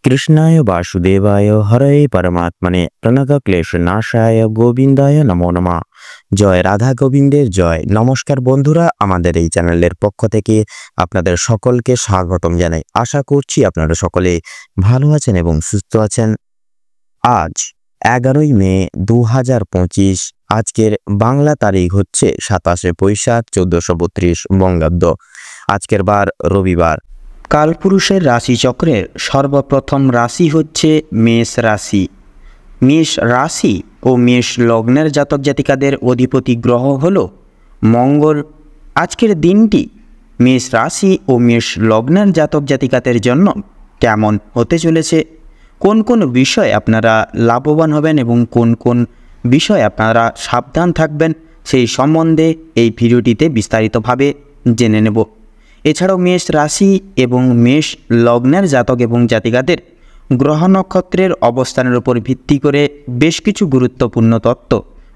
কৃষ্ণায় বাসুদেবায় হরে পরমাত্মনে প্রণতক্লেশনাশায় গোবিন্দায় নমো নমঃ। জয় রাধা গোবিন্দের জয়। নমস্কার বন্ধুরা, আমাদের এই চ্যানেলের পক্ষ থেকে আপনাদের সকলকে স্বাগতম জানাই। আশা করছি আপনারা সকলে ভালো আছেন এবং সুস্থ আছেন। আজ 11ই মে 2025, আজকের বাংলা তারিখ হচ্ছে 27শে বৈশাখ 1432 বঙ্গাব্দ। আজকের বার রবিবার। কালপুরুষের রাশিচক্রের সর্বপ্রথম রাশি হচ্ছে মেষ রাশি। মেষ রাশি ও মেষ লগ্নের জাতক জাতিকাদের অধিপতি গ্রহ হল মঙ্গল। আজকের দিনটি মেষ রাশি ও মেষ লগ্নের জাতক জাতিকাদের জন্য কেমন হতে চলেছে, কোন কোন বিষয়ে আপনারা লাভবান হবেন এবং কোন কোন বিষয়ে আপনারা সাবধান থাকবেন, সেই সম্বন্ধে এই ভিডিওটিতে বিস্তারিতভাবে জেনে নেব। এছাড়াও মেষ রাশি এবং মেষ লগ্নের জাতক এবং জাতিকাদের গ্রহ নক্ষত্রের অবস্থানের উপর ভিত্তি করে বেশ কিছু গুরুত্বপূর্ণ তত্ত্ব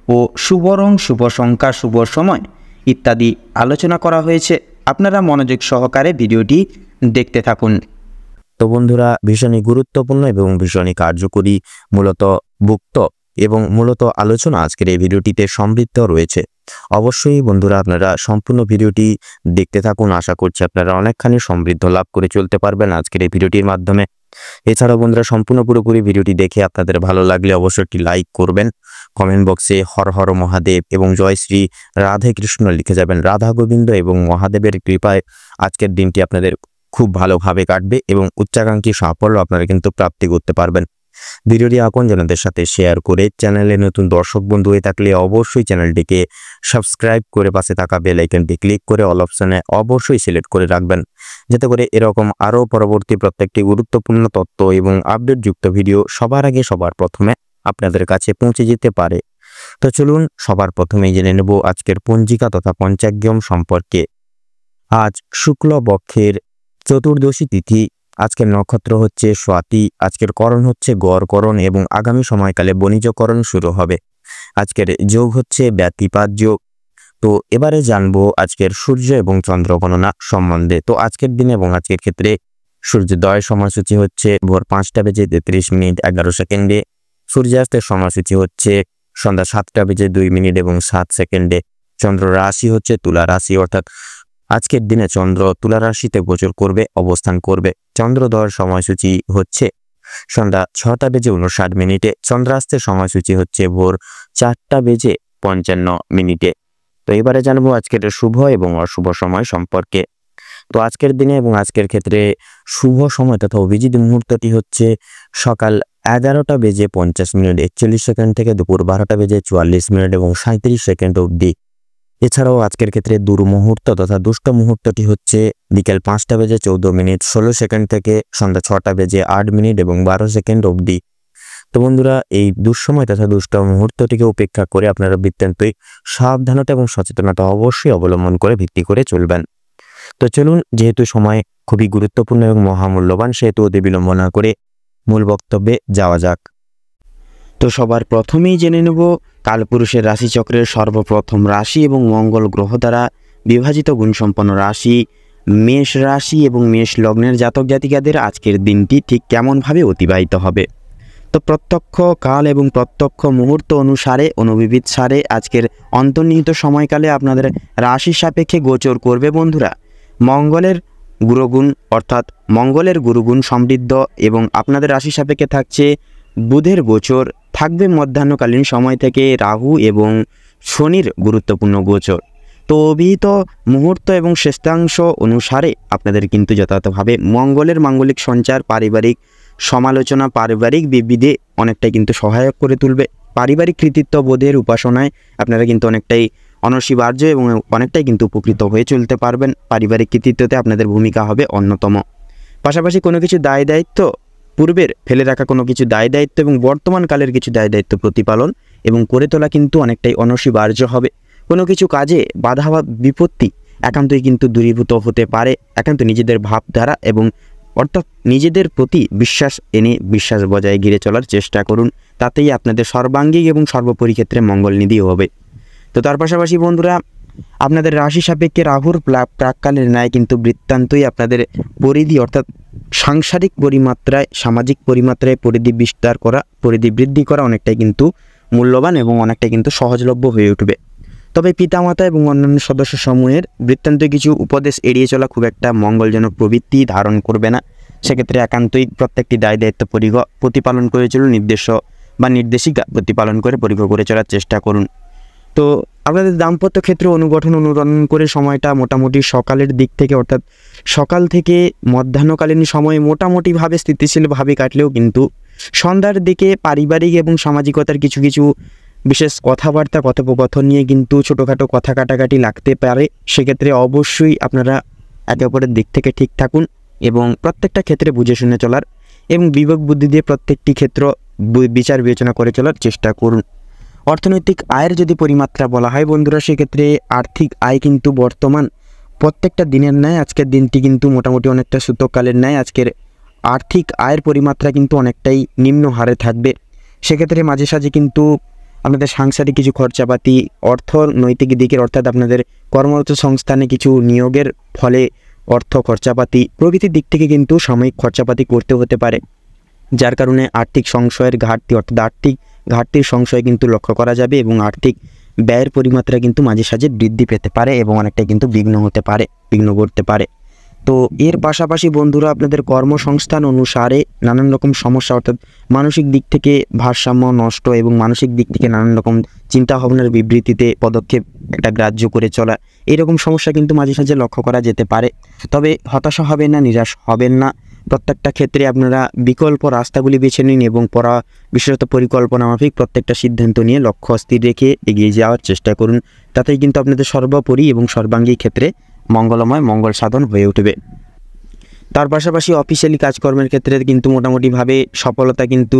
ও শুভ রং, শুভ সংখ্যা, শুভ সময় ইত্যাদি আলোচনা করা হয়েছে। আপনারা মনোযোগ সহকারে ভিডিওটি দেখতে থাকুন। তো বন্ধুরা, ভীষণই গুরুত্বপূর্ণ এবং ভীষণই কার্যকরী মূলত আলোচনা আজকের এই ভিডিওটিতে সমৃদ্ধ রয়েছে। অবশ্যই বন্ধুরা আপনারা সম্পূর্ণ ভিডিওটি দেখতে থাকুন। আশা করছি আপনারা অনেকখানি সমৃদ্ধ লাভ করে চলতে পারবেন আজকের এই ভিডিওটির মাধ্যমে। এছাড়াও বন্ধুরা সম্পূর্ণ পুরোপুরি ভিডিওটি দেখে আপনাদের ভালো লাগলে অবশ্যই একটি লাইক করবেন। কমেন্ট বক্সে হর হর মহাদেব এবং জয় শ্রী রাধে কৃষ্ণ লিখে যাবেন। রাধা গোবিন্দ এবং মহাদেবের কৃপায় আজকের দিনটি আপনাদের খুব ভালোভাবে কাটবে এবং উচ্চাকাঙ্ক্ষী সাফল্য আপনারা কিন্তু প্রাপ্তি করতে পারবেন। ভিডিওটি আপনজনদের সাথে শেয়ার করে চ্যানেলে নতুন দর্শক বন্ধু হয়ে থাকলে অবশ্যই চ্যানেলটিকে সাবস্ক্রাইব করে পাশে থাকা বেল আইকনটি ক্লিক করে অল অপশনে অবশ্যই সিলেক্ট করে রাখবেন, যাতে করে এরকম আরও পরবর্তী প্রত্যেকটি গুরুত্বপূর্ণ তথ্য এবং আপডেটযুক্ত ভিডিও সবার আগে সবার প্রথমে আপনাদের কাছে পৌঁছে যেতে পারে। তো চলুন সবার প্রথমেই জেনে নেব আজকের পঞ্জিকা তথা পঞ্চাঙ্গম সম্পর্কে। আজ শুক্লপক্ষের চতুর্দশী তিথি। আজকের নক্ষত্র হচ্ছে স্বাতি। আজকের করণ হচ্ছে গড়করণ এবং আগামী সময়কালে বণিজকরণ শুরু হবে। আজকের যোগ হচ্ছে ব্যতিপাত যোগ। তো এবারে জানবো আজকের সূর্য এবং চন্দ্র গণনা সম্বন্ধে। তো আজকের দিনে এবং আজকের ক্ষেত্রে সূর্যোদয় সময়সূচি হচ্ছে ভোর 5:33:11 সূর্যাস্তের সময়সূচি হচ্ছে সন্ধ্যা 7:02 এবং 7 চন্দ্র রাশি হচ্ছে তুলা রাশি, অর্থাৎ আজকের দিনে চন্দ্র তুলা রাশিতে গোচর করবে, অবস্থান করবে। চন্দ্রোদয়ের সময়সূচি হচ্ছে সন্ধ্যা 6:59। চন্দ্রাস্তের সময়সূচি হচ্ছে ভোর 4:55। তো এবারে জানবো আজকের শুভ এবং অশুভ সময় সম্পর্কে। তো আজকের দিনে এবং আজকের ক্ষেত্রে শুভ সময় তথা অভিজিৎ মুহূর্তটি হচ্ছে সকাল 11:50 থেকে দুপুর 12:44 এবং 37 অবধি। এছাড়াও আজকের ক্ষেত্রে দুর্মুহূর্ত তথা দুষ্ট মুহূর্তটি হচ্ছে বিকেল 5:14 থেকে সন্ধ্যা 6:08 এবং 12 অবধি। তো বন্ধুরা, এই দুঃসময় তথা দুষ্ট মুহূর্তটিকে উপেক্ষা করে আপনারা বৃত্তান্তই সাবধানতা এবং সচেতনতা অবশ্যই অবলম্বন করে ভিত্তি করে চলবেন। তো চলুন, যেহেতু সময় খুবই গুরুত্বপূর্ণ এবং মহামূল্যবান, সেহেতু অতি বিলম্ব না করে মূল বক্তব্যে যাওয়া যাক। তো সবার প্রথমেই জেনে নেব কালপুরুষের রাশিচক্রের সর্বপ্রথম রাশি এবং মঙ্গল গ্রহ দ্বারা বিভাজিত গুণসম্পন্ন রাশি মেষ রাশি এবং মেষ লগ্নের জাতক জাতিকাদের আজকের দিনটি ঠিক কেমনভাবে অতিবাহিত হবে। তো প্রত্যক্ষ কাল এবং প্রত্যক্ষ মুহূর্ত অনুসারে অনুবিবিধ সারে আজকের অন্তর্নিহিত সময়কালে আপনাদের রাশির সাপেক্ষে গোচর করবে বন্ধুরা মঙ্গলের গুরুগুণ, অর্থাৎ মঙ্গলের গুরুগুণ সমৃদ্ধ এবং আপনাদের রাশি সাপেক্ষে থাকছে বুধের গোচর, থাকবে মধ্যাহ্নকালীন সময় থেকে রাহু এবং শনির গুরুত্বপূর্ণ গোচর। তো অভিহিত মুহূর্ত এবং শ্রেষ্ঠাংশ অনুসারে আপনাদের কিন্তু যথাযথভাবে মঙ্গলের মাঙ্গলিক সঞ্চার, পারিবারিক সমালোচনা, পারিবারিক বিবিধে অনেকটাই কিন্তু সহায়ক করে তুলবে। পারিবারিক কৃতিত্ব বোধের উপাসনায় আপনারা কিন্তু অনেকটাই অনস্বীকার্য এবং অনেকটাই কিন্তু উপকৃত হয়ে চলতে পারবেন। পারিবারিক কৃতিত্বতে আপনাদের ভূমিকা হবে অন্যতম। পাশাপাশি কোনো কিছু দায় দায়িত্ব, পূর্বের ফেলে রাখা কোনো কিছু দায় দায়িত্ব এবং বর্তমান কালের কিছু দায় দায়িত্ব প্রতিপালন এবং করে তোলা কিন্তু অনেকটাই অনস্বীকার্য হবে। কোনো কিছু কাজে বাধা বা বিপত্তি একান্তই কিন্তু দূরীভূত হতে পারে। একান্ত নিজেদের ভাবধারা এবং অর্থাৎ নিজেদের প্রতি বিশ্বাস এনে বিশ্বাস বজায় ঘিরে চলার চেষ্টা করুন, তাতেই আপনাদের সর্বাঙ্গিক এবং সর্বোপরি ক্ষেত্রে মঙ্গল নিধি হবে। তো তার পাশাপাশি বন্ধুরা আপনাদের রাশি সাপেক্ষে রাহুর প্রাককালের ন্যায় কিন্তু বৃত্তান্তই আপনাদের পরিধি অর্থাৎ সাংসারিক পরিমাত্রায় সামাজিক পরিমাত্রায় পরিধি বৃদ্ধি করা অনেকটাই কিন্তু মূল্যবান এবং অনেকটাই কিন্তু সহজলভ্য হয়ে উঠবে। তবে পিতামাতা এবং অন্যান্য সদস্য সমূহের বৃত্তান্ত কিছু উপদেশ এড়িয়ে চলা খুব একটা মঙ্গলজনক প্রবৃত্তি ধারণ করবে না। সেক্ষেত্রে একান্তই প্রত্যেকটি দায় দায়িত্ব প্রতিপালন করে চলুন, নির্দেশিকা প্রতিপালন করে পরিগ্রহ করে চলার চেষ্টা করুন। তো আপনাদের দাম্পত্য ক্ষেত্রে অনুরণন করে সময়টা মোটামুটি সকালের দিক থেকে অর্থাৎ সকাল থেকে মধ্যাহ্নকালীন সময় মোটামুটিভাবে স্থিতিশীলভাবে কাটলেও কিন্তু সন্ধ্যার দিকে পারিবারিক এবং সামাজিকতার কিছু কিছু বিশেষ কথাবার্তা কথোপকথন নিয়ে কিন্তু ছোটোখাটো কথা কাটাকাটি লাগতে পারে। সেক্ষেত্রে অবশ্যই আপনারা একে অপরের দিক থেকে ঠিক থাকুন এবং প্রত্যেকটা ক্ষেত্রে বুঝে শুনে চলার এবং বিবেক বুদ্ধি দিয়ে প্রত্যেকটি ক্ষেত্র বিচার বিবেচনা করে চলার চেষ্টা করুন। অর্থনৈতিক আয়ের যদি পরিমাত্রা বলা হয় বন্ধুরা, সেক্ষেত্রে আর্থিক আয় কিন্তু বর্তমান প্রত্যেকটা দিনের ন্যায় আজকের দিনটি কিন্তু মোটামুটি অনেকটা সূতককালের ন্যায় আজকের আর্থিক আয়ের পরিমাত্রা কিন্তু অনেকটাই নিম্ন হারে থাকবে। সেক্ষেত্রে মাঝে সাঝে কিন্তু আপনাদের সাংসারিক কিছু খরচাপাতি, অর্থনৈতিক দিকের অর্থাৎ আপনাদের কর্মরত সংস্থানে কিছু নিয়োগের ফলে অর্থ খরচাপাতি প্রভৃতির দিক থেকে কিন্তু সাময়িক খরচাপাতি করতে হতে পারে, যার কারণে আর্থিক সংশয়ের ঘাটতি অর্থাৎ আর্থিক ঘাটতির সংশয় কিন্তু লক্ষ্য করা যাবে এবং আর্থিক ব্যয়ের পরিমাত্রা কিন্তু মাঝে সাঝে বৃদ্ধি পেতে পারে এবং অনেকটা কিন্তু বিঘ্ন ঘটতে পারে। তো এর পাশাপাশি বন্ধুরা আপনাদের কর্মসংস্থান অনুসারে নানান রকম সমস্যা অর্থাৎ মানসিক দিক থেকে ভারসাম্য নষ্ট এবং মানসিক দিক থেকে নানান রকম চিন্তাভাবনার বিবৃতিতে পদক্ষেপ একটা গ্রাহ্য করে চলা, এরকম সমস্যা কিন্তু মাঝে সাঝে লক্ষ্য করা যেতে পারে। তবে হতাশা হবেন না, নিরাশ হবেন না। প্রত্যেকটা ক্ষেত্রে আপনারা বিকল্প রাস্তাগুলি বেছে নিন এবং বিশেষত পরিকল্পনা মাফিক প্রত্যেকটা সিদ্ধান্ত নিয়ে লক্ষ্য স্থির রেখে এগিয়ে যাওয়ার চেষ্টা করুন। তাতেই কিন্তু আপনাদের সর্বোপরি এবং সর্বাঙ্গী ক্ষেত্রে মঙ্গল সাধন হয়ে উঠবে। তার পাশাপাশি অফিসিয়ালি কাজকর্মের ক্ষেত্রে কিন্তু মোটামুটিভাবে সফলতা কিন্তু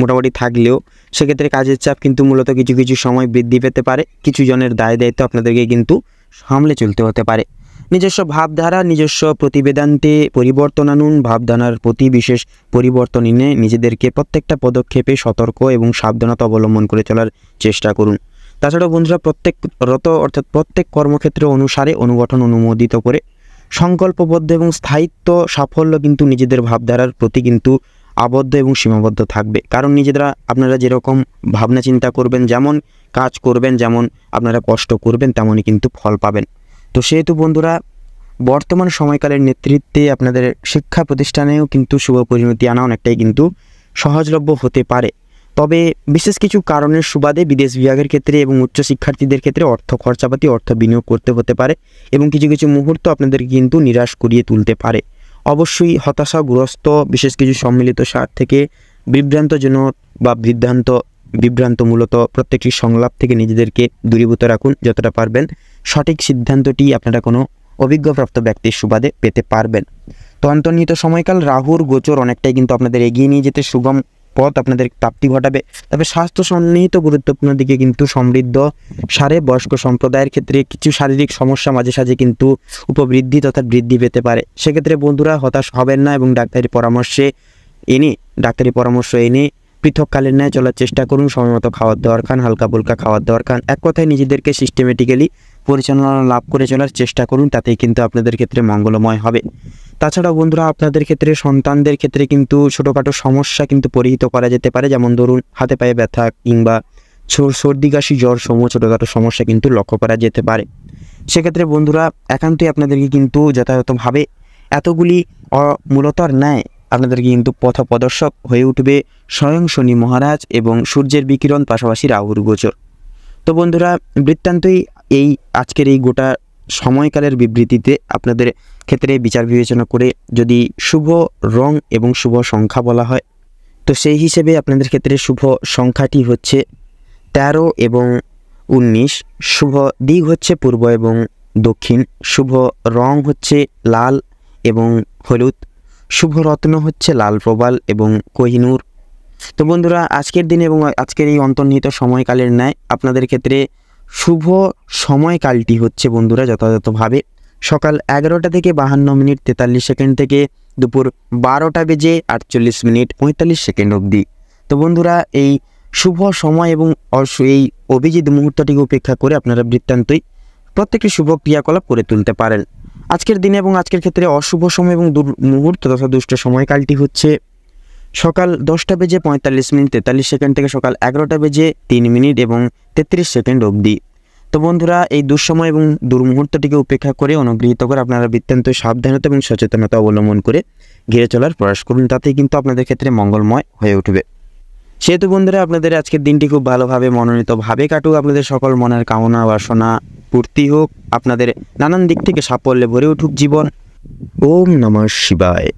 মোটামুটি থাকলেও সেক্ষেত্রে কাজের চাপ কিন্তু মূলত কিছু কিছু সময় বৃদ্ধি পেতে পারে। কিছু জনের দায় দায়িত্ব আপনাদেরকে কিন্তু সামলে চলতে হতে পারে। নিজস্ব ভাবধারা, নিজস্ব প্রতিবেদান্তে পরিবর্তন আনুন। ভাবধারার প্রতি বিশেষ পরিবর্তন এনে নিজেদেরকে প্রত্যেকটা পদক্ষেপে সতর্ক এবং সাবধানতা অবলম্বন করে চলার চেষ্টা করুন। তাছাড়াও বন্ধুরা প্রত্যেক কর্মক্ষেত্র অনুসারে অনুগঠন অনুমোদিত করে সংকল্পবদ্ধ এবং স্থায়িত্ব সাফল্য কিন্তু নিজেদের ভাবধারার প্রতি কিন্তু আবদ্ধ এবং সীমাবদ্ধ থাকবে। কারণ আপনারা যেরকম ভাবনা চিন্তা করবেন, যেমন কাজ করবেন, যেমন আপনারা কষ্ট করবেন, তেমনই কিন্তু ফল পাবেন। তো সেহেতু বন্ধুরা বর্তমান সময়কালের নেতৃত্বে আপনাদের শিক্ষা প্রতিষ্ঠানেও কিন্তু শুভ পরিণতি আনা অনেকটাই কিন্তু সহজলভ্য হতে পারে। তবে বিশেষ কিছু কারণের সুবাদে বিদেশ বিভাগের ক্ষেত্রে এবং উচ্চশিক্ষার্থীদের ক্ষেত্রে অর্থ খরচাপাতি অর্থ বিনিয়োগ করতে হতে পারে এবং কিছু কিছু মুহূর্ত আপনাদেরকে কিন্তু নিরাশ করিয়ে তুলতে পারে। অবশ্যই হতাশাগ্রস্ত বিশেষ কিছু সম্মিলিত স্বার্থ থেকে বিভ্রান্ত মূলত প্রত্যেকটি সংলাপ থেকে নিজেদেরকে দূরীভূত রাখুন যতটা পারবেন। সঠিক সিদ্ধান্তটি আপনারা কোনো অভিজ্ঞপ্রাপ্ত ব্যক্তির সুবাদে পেতে পারবেন। তো অন্তর্নিহিত সময়কাল রাহুর গোচর অনেকটাই কিন্তু আপনাদের এগিয়ে নিয়ে যেতে সুগম পথ আপনাদের প্রাপ্তি ঘটাবে। তবে স্বাস্থ্য সন্নিহিত গুরুত্বপূর্ণ দিকে কিন্তু সমৃদ্ধ সারে বয়স্ক সম্প্রদায়ের ক্ষেত্রে কিছু শারীরিক সমস্যা মাঝে সাঝে কিন্তু উপবৃদ্ধি তথা বৃদ্ধি পেতে পারে। সেক্ষেত্রে বন্ধুরা হতাশ হবেন না এবং ডাক্তারি পরামর্শ এনে পৃথককালের ন্যায় চলার চেষ্টা করুন। সময়মতো খাবার দাবার খান, হালকা ফুলকা খাবার দাবার খান, এক কথায় নিজেদেরকে সিস্টেমেটিক্যালি পরিচালনা লাভ করে চলার চেষ্টা করুন। তাতেই কিন্তু আপনাদের ক্ষেত্রে মঙ্গলময় হবে। তাছাড়াও বন্ধুরা আপনাদের ক্ষেত্রে সন্তানদের ক্ষেত্রে কিন্তু ছোটোখাটো সমস্যা কিন্তু পরিহিত করা যেতে পারে, যেমন ধরুন হাতে পায়ে ব্যথা কিংবা সর্দি কাশি জ্বর সমূহ ছোটোখাটো সমস্যা কিন্তু লক্ষ্য করা যেতে পারে। সেক্ষেত্রে বন্ধুরা একান্তই আপনাদেরকে কিন্তু যথাযথভাবে এতগুলি মূলতর ন্যায় আপনাদেরকে কিন্তু পথপ্রদর্শক হয়ে উঠবে স্বয়ং শনি মহারাজ এবং সূর্যের বিকিরণ পাশাপাশি রাহুর গোচর। তো বন্ধুরা বৃত্তান্তই আজকের এই গোটা সময়কালের বিবৃতিতে আপনাদের ক্ষেত্রে বিচার বিবেচনা করে যদি শুভ রং এবং শুভ সংখ্যা বলা হয়, তো সেই হিসেবে আপনাদের ক্ষেত্রে শুভ সংখ্যাটি হচ্ছে 13 এবং 19, শুভ দিক হচ্ছে পূর্ব এবং দক্ষিণ, শুভ রং হচ্ছে লাল এবং হলুদ, শুভ রত্ন হচ্ছে লাল প্রবাল এবং কোহিনূর। তো বন্ধুরা আজকের দিন এবং আজকের এই অন্তর্নিহিত সময়কালের ন্যায় আপনাদের ক্ষেত্রে শুভ সময়কালটি হচ্ছে বন্ধুরা যথাযথভাবে সকাল 11টা থেকে 52 মিনিট 43 সেকেন্ড থেকে দুপুর 12টা বেজে 48 মিনিট 45 সেকেন্ড অবধি। তো বন্ধুরা এই শুভ সময় এবং এই অভিজিৎ মুহূর্তটিকে উপেক্ষা করে আপনারা বৃত্তান্তই প্রত্যেকটি শুভ ক্রিয়াকলাপ করে তুলতে পারেন। আজকের দিনে এবং আজকের ক্ষেত্রে অশুভ সময় এবং মুহূর্ত তথা দুষ্ট সময়কালটি হচ্ছে সকাল 10টা বেজে 45 মিনিট 43 সেকেন্ড থেকে সকাল 11টা বেজে 3 মিনিট এবং 33 সেকেন্ড অবধি। তো বন্ধুরা, এই দুঃসময় এবং দুর্মুহূর্তটিকে উপেক্ষা করে অনুগৃহীত করে আপনারা বৃত্তান্ত সাবধানতা এবং সচেতনতা অবলম্বন করে ঘিরে চলার প্রয়াস করুন, তাতেই কিন্তু আপনাদের ক্ষেত্রে মঙ্গলময় হয়ে উঠবে। সেহেতু বন্ধুরা, আপনাদের আজকের দিনটি খুব ভালোভাবে মনোনীতভাবে কাটুক, আপনাদের সকল মনের কামনা বাসনা পূর্তি হোক, আপনাদের নানান দিক থেকে সাফল্যে ভরে উঠুক জীবন। ওম নমঃ শিবায়।